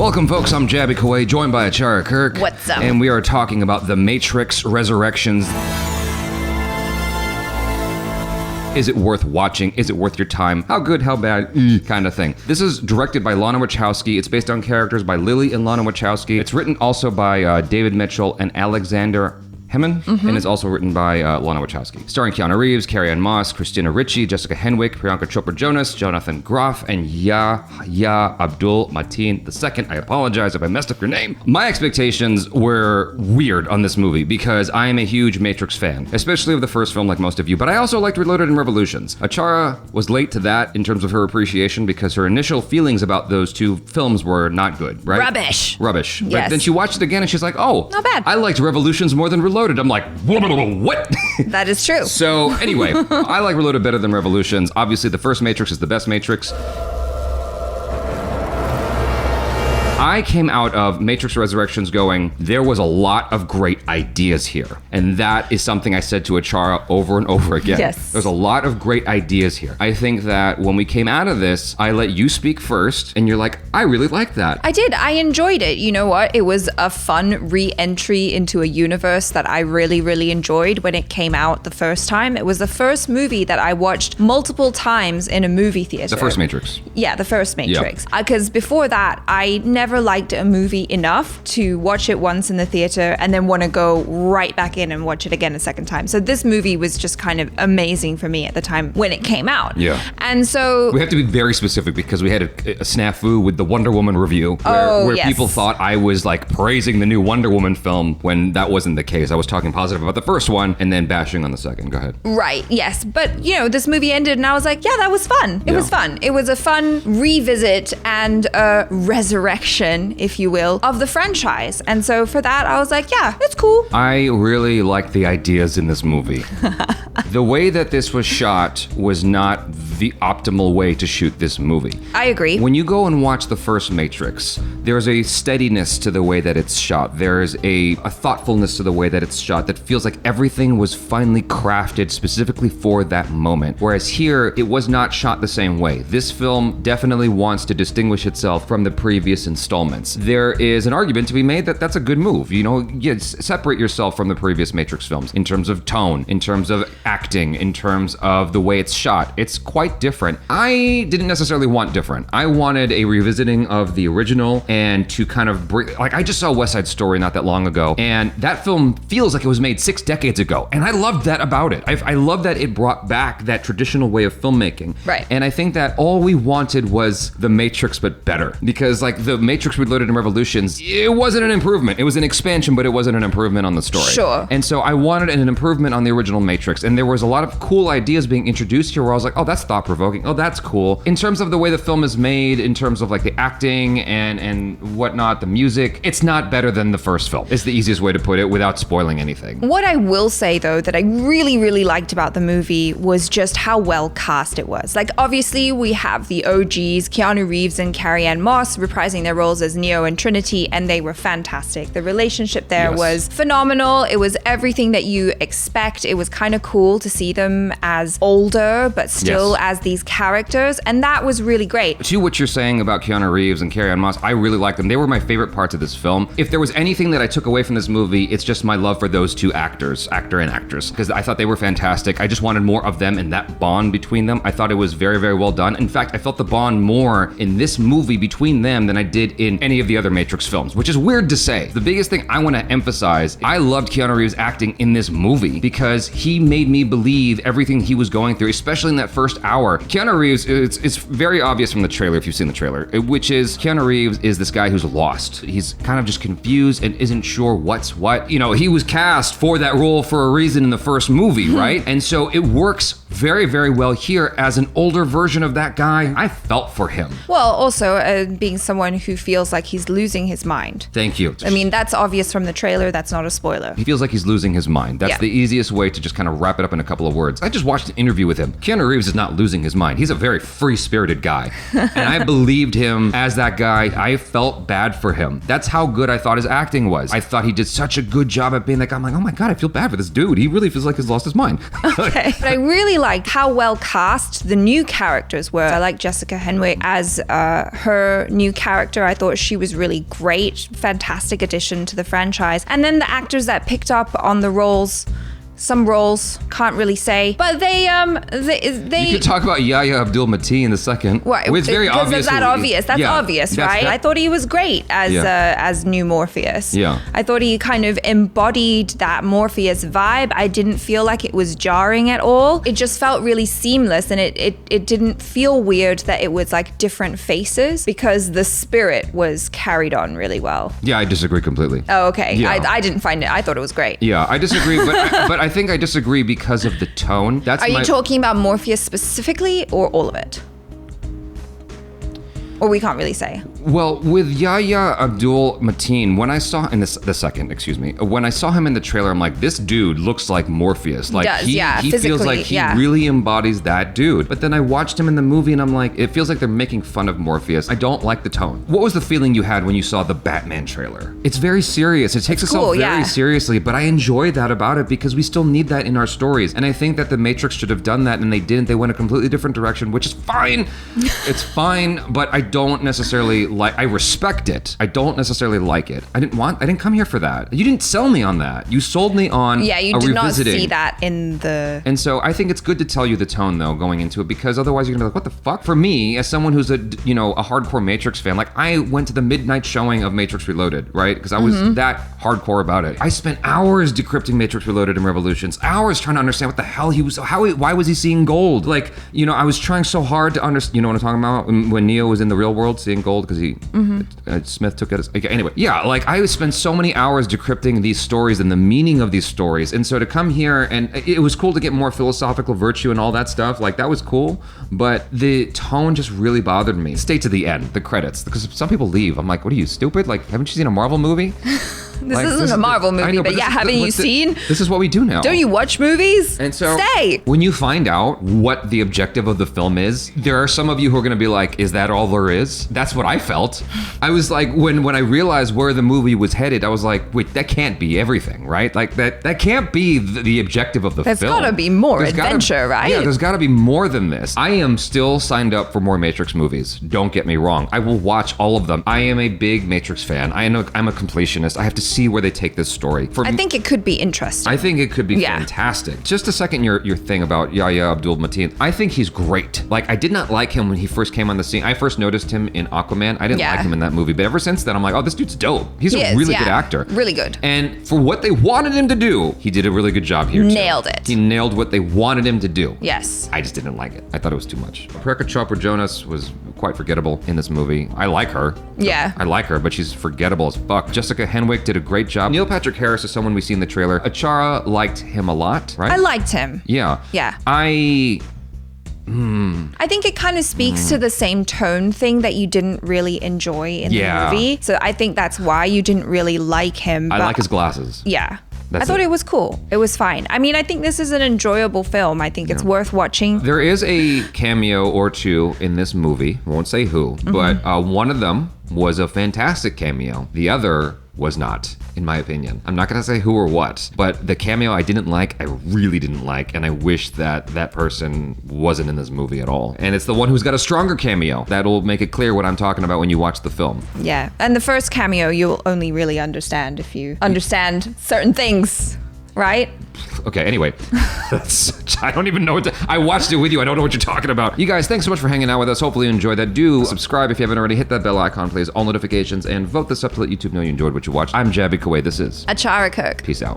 Welcome, folks. I'm Jaby Koay, joined by Achara KIRK. What's up? And we are talking about The Matrix Resurrections. Is it worth watching? Is it worth your time? How good, how bad, kind of thing. This is directed by Lana Wachowski. It's based on characters by Lily and Lana Wachowski. It's written also by David Mitchell and Alexander Hemon, and it's also written by Lana Wachowski. Starring Keanu Reeves, Carrie-Anne Moss, Christina Ricci, Jessica Henwick, Priyanka Chopra Jonas, Jonathan Groff, and Yahya Abdul-Mateen II. I apologize if I messed up your name. My expectations were weird on this movie because I am a huge Matrix fan, especially of the first film like most of you, but I also liked Reloaded and Revolutions. Achara was late to that in terms of her appreciation because her initial feelings about those two films were not good, right? Rubbish. Yes. But then she watched it again and she's like, oh, not bad. I liked Revolutions more than Reloaded. I'm like, what? That is true. So anyway, I like Reloaded better than Revolutions. Obviously, the first Matrix is the best Matrix. I came out of Matrix Resurrections going, there was a lot of great ideas here. And that is something I said to Achara over and over again. Yes. There's a lot of great ideas here. I think that when we came out of this, I let you speak first, and you're like, I really like that. I did. I enjoyed it. You know what? It was a fun re-entry into a universe that I really, really enjoyed when it came out the first time. It was the first movie that I watched multiple times in a movie theater. The first Matrix. Yeah, the first Matrix. Because before that, I never liked a movie enough to watch it once in the theater and then want to go right back in and watch it again a second time. So this movie was just kind of amazing for me at the time when it came out. Yeah. And so we have to be very specific because we had a snafu with the Wonder Woman review where yes. people thought I was like praising the new Wonder Woman film when that wasn't the case. I was talking positive about the first one and then bashing on the second. Go ahead. Right, yes. But, you know, this movie ended and I was like, yeah, that was fun. It was fun. It was a fun revisit and a resurrection, if you will, of the franchise. And so for that, I was like, yeah, it's cool. I really like the ideas in this movie. The way that this was shot was not the optimal way to shoot this movie. I agree. When you go and watch the first Matrix, there's a steadiness to the way that it's shot. There's a thoughtfulness to the way that it's shot that feels like everything was finely crafted specifically for that moment. Whereas here, it was not shot the same way. This film definitely wants to distinguish itself from the previous installments. There is an argument to be made that that's a good move. You know, separate yourself from the previous Matrix films in terms of tone, in terms of acting, in terms of the way it's shot. It's quite different. I didn't necessarily want different. I wanted a revisiting of the original and to kind of bring, like I just saw West Side Story not that long ago, and that film feels like it was made 6 decades ago, and I loved that about it. I love that it brought back that traditional way of filmmaking. Right. And I think that all we wanted was the Matrix, but better. Because like the Matrix Reloaded and Revolutions, it wasn't an improvement. It was an expansion, but it wasn't an improvement on the story. Sure. And so I wanted an improvement on the original Matrix, and there was a lot of cool ideas being introduced here where I was like, oh, that's thought-provoking. Oh, that's cool. In terms of the way the film is made, in terms of like the acting and whatnot, the music, it's not better than the first film. It's the easiest way to put it without spoiling anything. What I will say, though, that I really, really liked about the movie was just how well cast it was. Like, obviously, we have the OGs, Keanu Reeves and Carrie-Anne Moss, reprising their roles as Neo and Trinity, and they were fantastic. The relationship there was phenomenal. It was everything that you expect. It was kind of cool to see them as older, but still as these characters, and that was really great. To what you're saying about Keanu Reeves and Carrie-Anne Moss, I really like them. They were my favorite parts of this film. If there was anything that I took away from this movie, it's just my love for those two actors, actor and actress, because I thought they were fantastic. I just wanted more of them and that bond between them. I thought it was very, very well done. In fact, I felt the bond more in this movie between them than I did in any of the other Matrix films, which is weird to say. The biggest thing I want to emphasize, I loved Keanu Reeves acting in this movie because he made me believe everything he was going through, especially in that first hour. Keanu Reeves, it's very obvious from the trailer, if you've seen the trailer, which is Keanu Reeves is this guy who's lost. He's kind of just confused and isn't sure what's what. You know, he was cast for that role for a reason in the first movie, right? And so it works very, very well here as an older version of that guy. I felt for him. Well, also being someone who feels like he's losing his mind. Thank you. I mean, that's obvious from the trailer. That's not a spoiler. He feels like he's losing his mind. That's the easiest way to just kind of wrap it up in a couple of words. I just watched an interview with him. Keanu Reeves is not losing his mind. He's a very free-spirited guy. And I believed him as that guy. I felt bad for him. That's how good I thought his acting was. I thought he did such a good job at being that guy. I'm like, oh my God, I feel bad for this dude. He really feels like he's lost his mind. Okay. But I really liked how well cast the new characters were. I like Jessica Henwick as her new character. I thought she was really great, fantastic addition to the franchise. And then the actors that picked up on the roles, some roles, can't really say, but they You could talk about Yahya Abdul-Mateen II. Right, It's very obvious. That's obvious, right? I thought he was great as new Morpheus. Yeah. I thought he kind of embodied that Morpheus vibe. I didn't feel like it was jarring at all. It just felt really seamless, and it didn't feel weird that it was like different faces, because the spirit was carried on really well. Yeah, I disagree completely. Oh, okay. Yeah. I didn't find it. I thought it was great. Yeah, I disagree, but I think I disagree because of the tone. Are you talking about Morpheus specifically, or all of it? Or we can't really say. Well, with Yahya Abdul-Mateen, when I saw when I saw him in the trailer, I'm like, this dude looks like Morpheus. Like he feels like he really embodies that dude. But then I watched him in the movie, and I'm like, it feels like they're making fun of Morpheus. I don't like the tone. What was the feeling you had when you saw the Batman trailer? It's very serious. It takes itself very seriously, but I enjoy that about it because we still need that in our stories. And I think that the Matrix should have done that, and they didn't. They went a completely different direction, which is fine. It's fine, but I don't necessarily like. I respect it. I don't necessarily like it. I didn't come here for that. You didn't sell me on that. You sold me on you did not see that in the. And so I think it's good to tell you the tone though going into it, because otherwise you're gonna be like, what the fuck? For me, as someone who's a hardcore Matrix fan, like I went to the midnight showing of Matrix Reloaded, right? Because I was that hardcore about it. I spent hours decrypting Matrix Reloaded and Revolutions, hours trying to understand what the hell why was he seeing gold? Like, I was trying so hard to understand. You know what I'm talking about? When Neo was in the real world seeing gold because Smith took it. Okay, anyway, like I spent so many hours decrypting these stories and the meaning of these stories, and so to come here, and it was cool to get more philosophical virtue and all that stuff. Like that was cool, but the tone just really bothered me. Stay to the end, the credits, because some people leave. I'm like, what are you, stupid? Like, haven't you seen a Marvel movie? This isn't a Marvel movie, but haven't you seen? This is what we do now. Don't you watch movies? And so, stay. When you find out what the objective of the film is, there are some of you who are going to be like, is that all there is? That's what I felt. I was like, when I realized where the movie was headed, I was like, wait, that can't be everything, right? Like that can't be the objective of the film. There's got to be more adventure, right? Yeah, there's got to be more than this. I am still signed up for more Matrix movies. Don't get me wrong. I will watch all of them. I am a big Matrix fan. I'm a completionist. I have to see where they take this story. I think it could be interesting. I think it could be fantastic. Just a second, your thing about Yahya Abdul-Mateen. I think he's great. Like, I did not like him when he first came on the scene. I first noticed him in Aquaman. I didn't like him in that movie, but ever since then, I'm like, oh, this dude's dope. He's a really good actor. Really good. And for what they wanted him to do, he did a really good job here. Nailed it. He nailed what they wanted him to do. Yes. I just didn't like it. I thought it was too much. Priyanka Chopra Jonas was quite forgettable in this movie. I like her. Yeah. I like her, but she's forgettable as fuck. Jessica Henwick did a great job. Neil Patrick Harris is someone we see in the trailer. Achara liked him a lot, right? I liked him. Yeah. Yeah. I think it kind of speaks to the same tone thing that you didn't really enjoy in the movie. So I think that's why you didn't really like him. I like his glasses. Yeah. I thought it was cool. It was fine. I mean, I think this is an enjoyable film. I think it's worth watching. There is a cameo or two in this movie. I won't say who, but one of them was a fantastic cameo. The other was not, in my opinion. I'm not gonna say who or what, but the cameo I didn't like, I really didn't like, and I wish that that person wasn't in this movie at all. And it's the one who's got a stronger cameo. That'll make it clear what I'm talking about when you watch the film. Yeah, and the first cameo you'll only really understand if you understand certain things, right? Okay, anyway, I don't even know I watched it with you. I don't know what you're talking about. You guys, thanks so much for hanging out with us. Hopefully you enjoyed that. Do subscribe if you haven't already. Hit that bell icon, please. All notifications, and vote this up to let YouTube know you enjoyed what you watched. I'm Jaby Koay. This is Achara KIRK. Peace out.